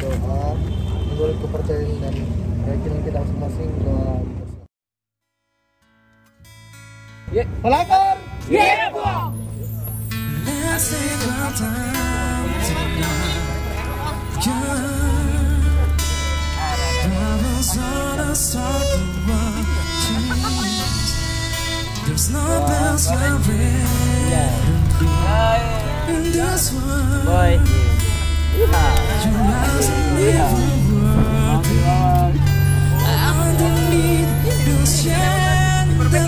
berdoa menurut kepercayaan dan keyakinan kita masing-masing bahwa pelakor. Yeah, bro. Let's take our time tonight. Bubbles on a start to run. There's no bells to ring in this world. Boy. Your eyes are never working. Underneath the chandelier,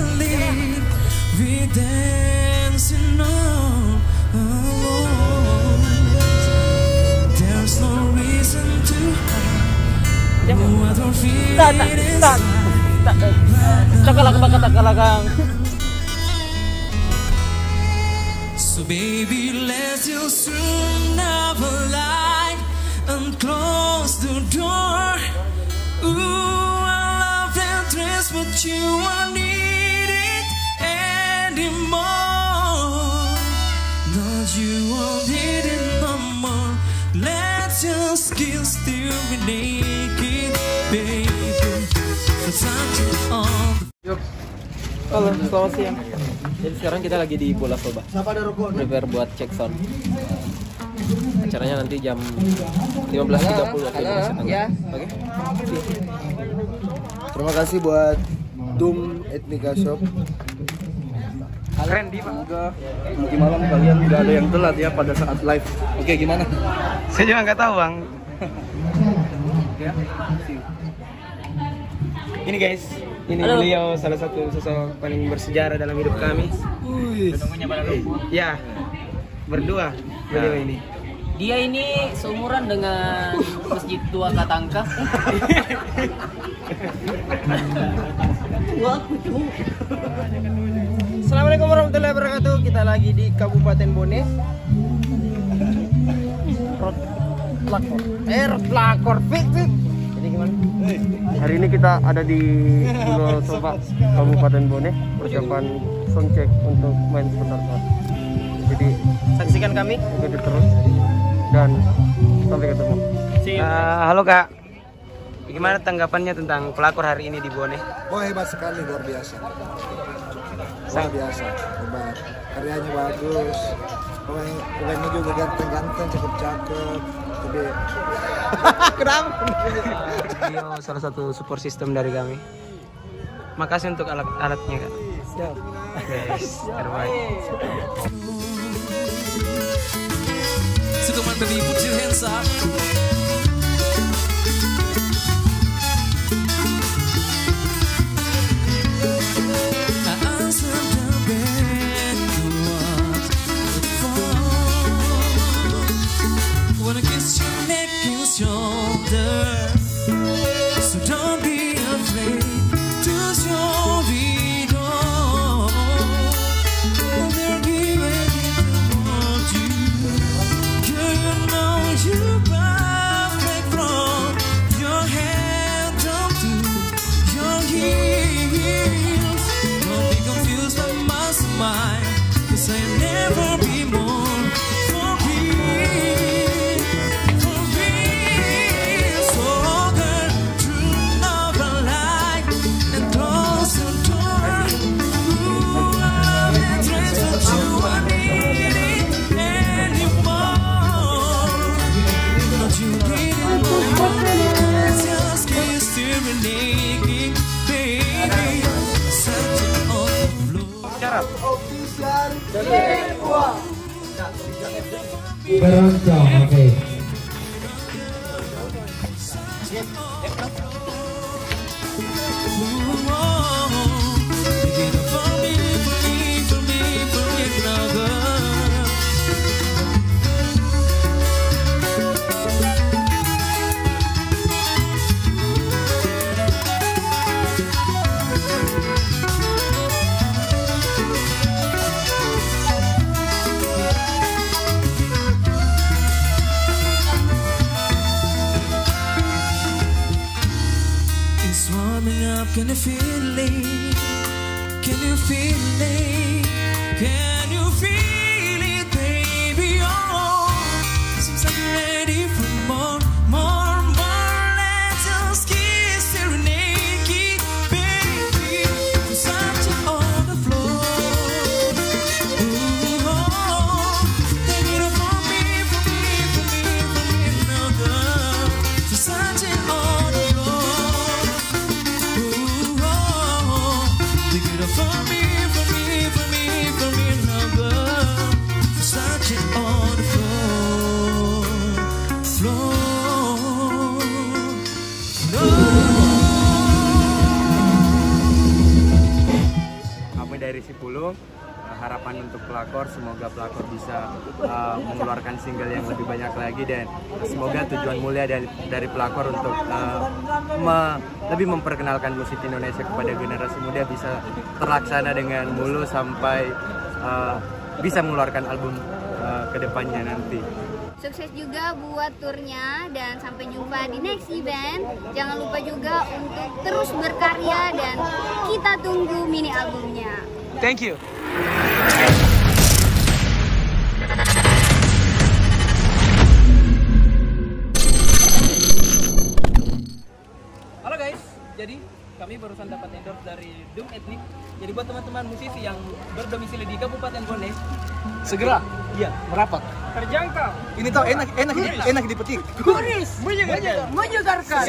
we dancing all alone. There's no reason to hide. No other feeling is Cakalagang. so baby, let's just turn up a light and close the door. Ooh, I love that dress, but you won't need it anymore. No, you won't need it no more. Let's just kiss till we're naked, baby. For time to on. Halo, selamat siang. Jadi sekarang kita lagi di Bola Soba. Siapa ada rokok? Prepare buat cek sound. Acaranya nanti jam 15.30 waktu Indonesia Tengah. Ya. Oke. Terima kasih buat Doom Ethnica Shop. Keren di Pak. Nanti malam kalian tidak ada yang telat ya pada saat live. Oke, gimana? Saya juga nggak tahu, Bang. Ini guys, ini beliau salah satu sosok paling bersejarah dalam hidup kami. Ya, berdua beliau ini. Dia ini seumuran dengan Masjid Tua Katangka. Assalamualaikum warahmatullahi wabarakatuh. Kita lagi di Kabupaten Bone. Road Pelakor Fix. Jadi gimana? Hari ini kita ada di Bola Soba, Kabupaten Bone, persiapan soundcheck untuk main sebentar. Jadi Saksikan kami. ikuti terus dan sampai ketemu. Halo Kak. Gimana tanggapannya tentang pelakor hari ini di Bone? Oh, hebat sekali, luar biasa. Luar biasa, hebat. Karyanya bagus. Pemainnya juga ganteng-ganteng, cakep-cakep. Tapi Kenapa? Beliau salah satu support system dari kami. Makasih untuk alat-alatnya Kak. siap. Guys, terbaik. So come on, baby, put your hands up. I answered the bed to watch the fall. Wanna kiss your neck and shoulder. So don't be afraid to show it all. They'll be ready to hold you. Girl, you know you're perfect from your head down to your heels. Don't be confused by my smile, 'cause I'll never be more for real, for real. So girl, turn off the light and close the door. Ooh, I love that dress, but you won't need it anymore. Don't you need it no more. Let's just kiss till we're naked, baby. Set it on the floor. Syarat. Beroncong, oke. It's warming up, can you feel it? Can you feel it? Can you feel it, baby? Oh, seems like you're ready for more, more harapan untuk pelakor, semoga pelakor bisa mengeluarkan single yang lebih banyak lagi, dan semoga tujuan mulia dari pelakor untuk lebih memperkenalkan musik Indonesia kepada generasi muda bisa terlaksana dengan mulus sampai bisa mengeluarkan album kedepannya nanti. Sukses juga buat turnya dan sampai jumpa di next event. Jangan lupa juga untuk terus berkarya dan kita tunggu mini albumnya. Thank you. Halo guys, jadi kami barusan dapat endorse dari Doom Ethnic. Jadi buat teman-teman musisi yang berdomisili di Kabupaten Bone, segera merapat. Terjangkau. Ini tau enak dipetik. Menyegarkan.